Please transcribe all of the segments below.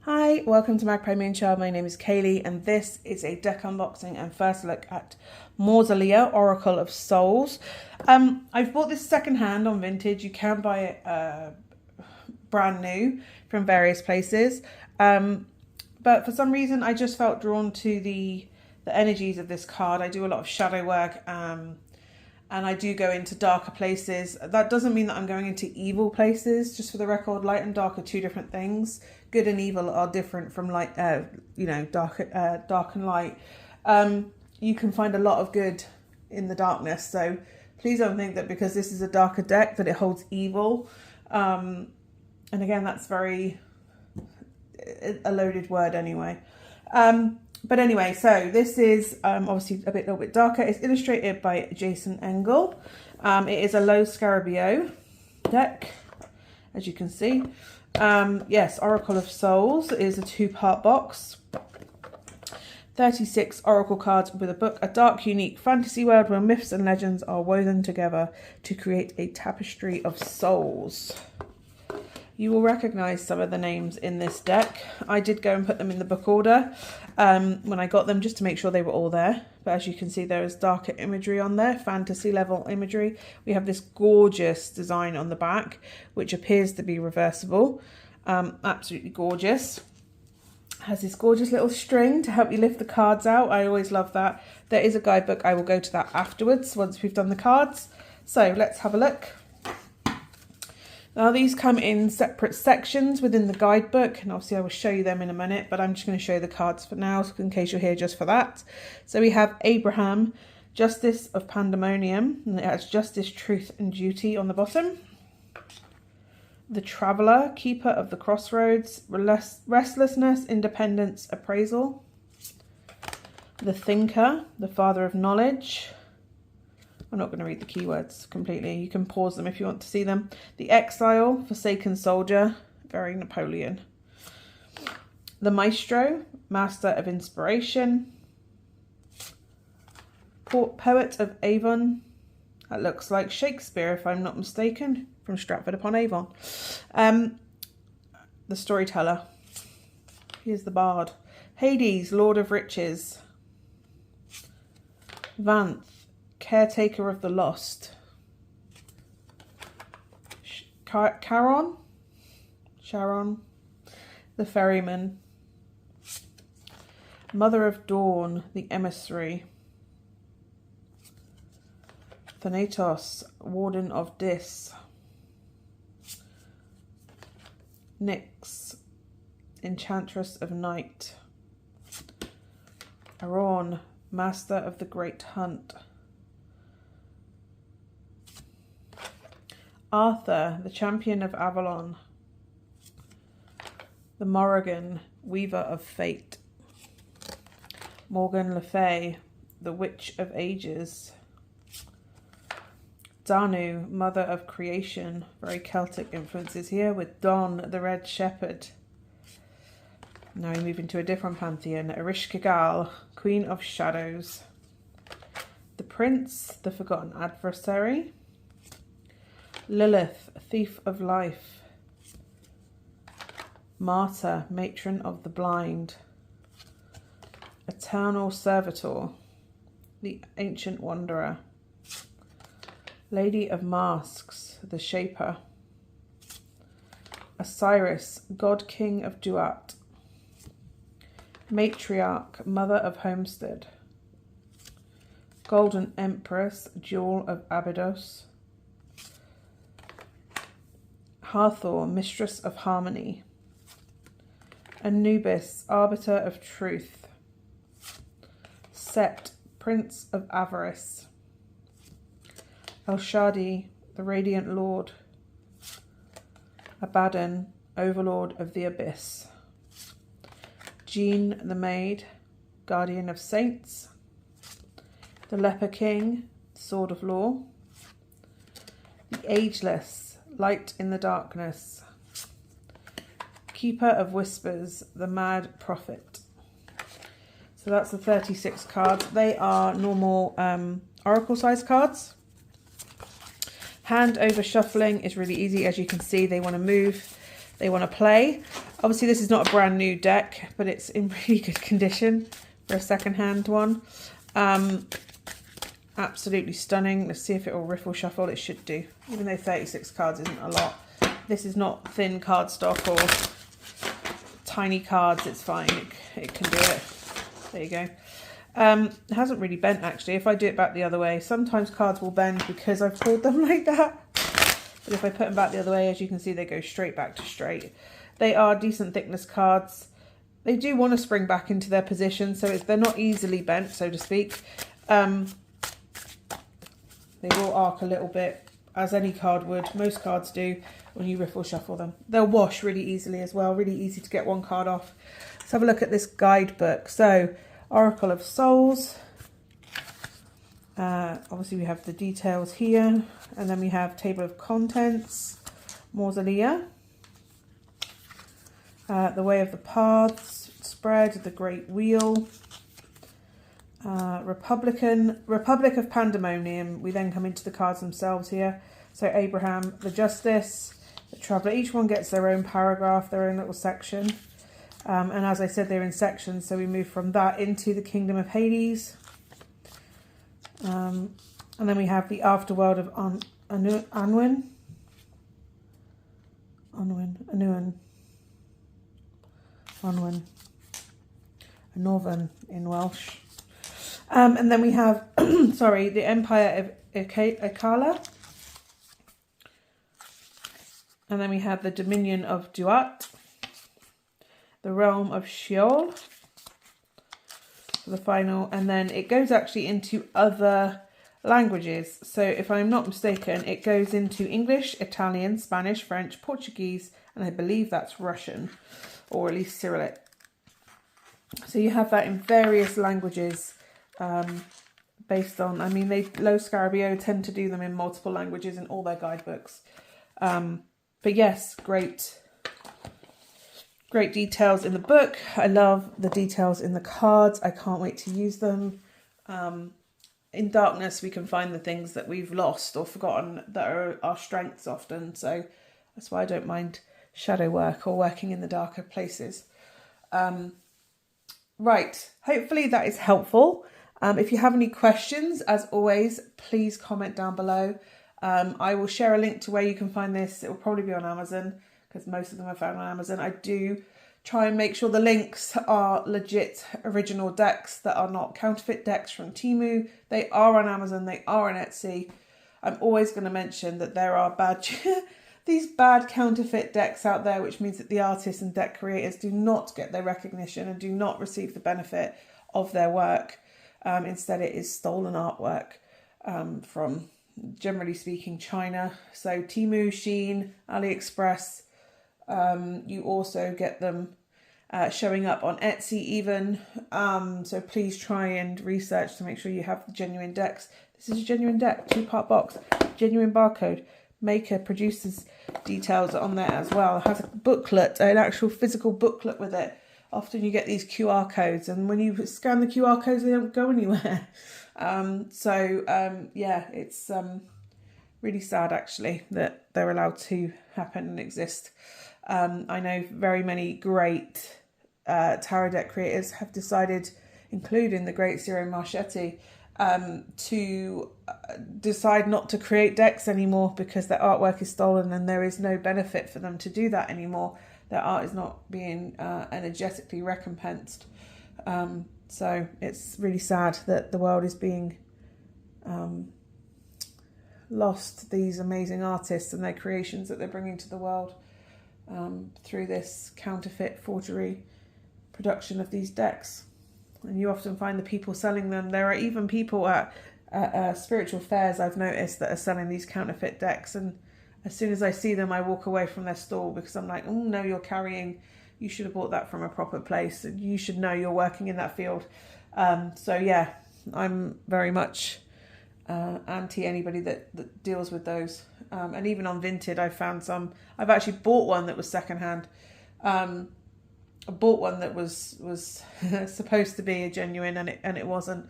Hi, welcome to Magpie Moonchild. My name is Kayleigh and this is a deck unboxing and first look at Mausolea, Oracle of Souls. I've bought this second hand on Vintage. You can buy it brand new from various places. But for some reason I just felt drawn to the energies of this card. I do a lot of shadow work and I do go into darker places. That doesn't mean that I'm going into evil places. Just for the record, light and dark are two different things. Good and evil are different from light, dark and light. You can find a lot of good in the darkness. So please don't think that because this is a darker deck that it holds evil. And again, that's very a loaded word anyway. But anyway, so this is obviously a little bit darker. It's illustrated by Jason Engel. It is a low Scarabeo deck, as you can see. Yes, Oracle of Souls is a 2-part box. 36 Oracle cards with a book. A dark, unique fantasy world where myths and legends are woven together to create a tapestry of souls. You will recognise some of the names in this deck. I did go and put them in the book order when I got them just to make sure they were all there. But as you can see, there is darker imagery on there, fantasy level imagery. We have this gorgeous design on the back, which appears to be reversible. Absolutely gorgeous. Has this gorgeous little string to help you lift the cards out. I always love that. There is a guidebook. I will go to that afterwards once we've done the cards. So let's have a look. Now these come in separate sections within the guidebook, and obviously I will show you them in a minute, but I'm just going to show you the cards for now in case you're here just for that. So we have Abraham, Justice of Pandemonium, and it has Justice, Truth and Duty on the bottom. The Traveller, Keeper of the Crossroads, Restlessness, Independence, Appraisal. The Thinker, the Father of Knowledge. I'm not going to read the keywords completely. You can pause them if you want to see them. The Exile, Forsaken Soldier, very Napoleon. The Maestro, Master of Inspiration. Poet of Avon. That looks like Shakespeare, if I'm not mistaken, from Stratford-upon-Avon. The Storyteller. Here's the Bard. Hades, Lord of Riches. Vanth, Caretaker of the Lost. Sharon, the Ferryman. Mother of Dawn, the Emissary. Thanatos, Warden of Dis. Nyx, Enchantress of Night. Aron, Master of the Great Hunt. Arthur, the Champion of Avalon. The Morrigan, Weaver of Fate. Morgan Le Fay, the Witch of Ages. Danu, Mother of Creation. Very Celtic influences here with Don, the Red Shepherd. Now we move into a different pantheon. Ereshkigal, Queen of Shadows. The Prince, the Forgotten Adversary. Lilith, Thief of Life. Martyr, Matron of the Blind. Eternal Servitor, the Ancient Wanderer. Lady of Masks, the Shaper. Osiris, God King of Duat. Matriarch, Mother of Homestead. Golden Empress, Jewel of Abydos. Hathor, Mistress of Harmony. Anubis, Arbiter of Truth. Set, Prince of Avarice. El Shadi, the Radiant Lord. Abaddon, Overlord of the Abyss. Jean the Maid, Guardian of Saints. The Leper King, Sword of Law. The Ageless, Light in the Darkness. Keeper of Whispers, the Mad Prophet. So that's the 36 cards. They are normal oracle size cards. Hand over shuffling is really easy. As you can see, they want to move they want to play. Obviously, this is not a brand new deck, but it's in really good condition for a second-hand one. Absolutely stunning. Let's see if it will riffle shuffle. It should do, even though 36 cards isn't a lot. This is not thin cardstock or tiny cards. It's fine. It can do it. There you go. It hasn't really bent actually. If I do it back the other way, sometimes cards will bend because I've pulled them like that. But if I put them back the other way, as you can see, they go straight back to straight. They are decent thickness cards. They do want to spring back into their position, so they're not easily bent, so to speak. They will arc a little bit, as any card would. Most cards do when you riffle shuffle them. They'll wash really easily as well. Really easy to get one card off. Let's have a look at this guidebook. So, Oracle of Souls. Obviously, we have the details here. And then we have Table of Contents. Mausolea. The Way of the Paths. Spread. The Great Wheel. Republic of Pandemonium. We then come into the cards themselves here. So Abraham, the Justice, the Traveller. Each one gets their own paragraph, their own little section. And as I said, they're in sections. So we move from that into the Kingdom of Hades. And then we have the Afterworld of Anwen. Northern in Welsh. And then we have, sorry, the Empire of Akala. And then we have the Dominion of Duat. The Realm of Sheol. For the final. And then it goes actually into other languages. So if I'm not mistaken, it goes into English, Italian, Spanish, French, Portuguese, and I believe that's Russian, or at least Cyrillic. So you have that in various languages. Based on, I mean, Lo Scarabeo tend to do them in multiple languages in all their guidebooks. But yes, great details in the book. I love the details in the cards. I can't wait to use them. In darkness, we can find the things that we've lost or forgotten that are our strengths often. So that's why I don't mind shadow work or working in the darker places. Right, hopefully that is helpful. If you have any questions, as always, please comment down below. I will share a link to where you can find this. It will probably be on Amazon because most of them are found on Amazon. I do try and make sure the links are legit original decks that are not counterfeit decks from Temu. They are on Amazon. They are on Etsy. I'm always going to mention that there are these bad counterfeit decks out there, which means that the artists and deck creators do not get their recognition and do not receive the benefit of their work. Instead, it is stolen artwork from, generally speaking, China. So Temu, Shein, AliExpress. You also get them showing up on Etsy even. So please try and research to make sure you have the genuine decks. This is a genuine deck, 2-part box, genuine barcode. Maker, producer's details on there as well. It has a booklet, an actual physical booklet with it. Often you get these QR codes, and when you scan the QR codes, they don't go anywhere. Yeah, it's really sad actually that they're allowed to happen and exist. I know very many great tarot deck creators have decided, including the great Ciro Marchetti, to decide not to create decks anymore because their artwork is stolen and there is no benefit for them to do that anymore. Their art is not being energetically recompensed. So it's really sad that the world is being lost these amazing artists and their creations that they're bringing to the world through this counterfeit forgery production of these decks. And you often find the people selling them. There are even people at spiritual fairs, I've noticed, that are selling these counterfeit decks. And as soon as I see them, I walk away from their stall because I'm like, oh no, you should have bought that from a proper place. And you should know you're working in that field. So yeah, I'm very much anti anybody that deals with those. And even on Vinted, I found some. I've actually bought one that was secondhand. I bought one that was supposed to be a genuine and it wasn't.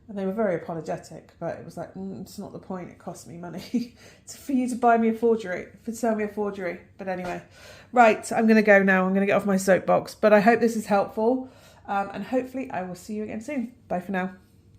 And they were very apologetic, but it was like, it's not the point. It cost me money for you to buy me a forgery, for sell me a forgery. But anyway, right, I'm going to go now. I'm going to get off my soapbox. But I hope this is helpful. And hopefully I will see you again soon. Bye for now.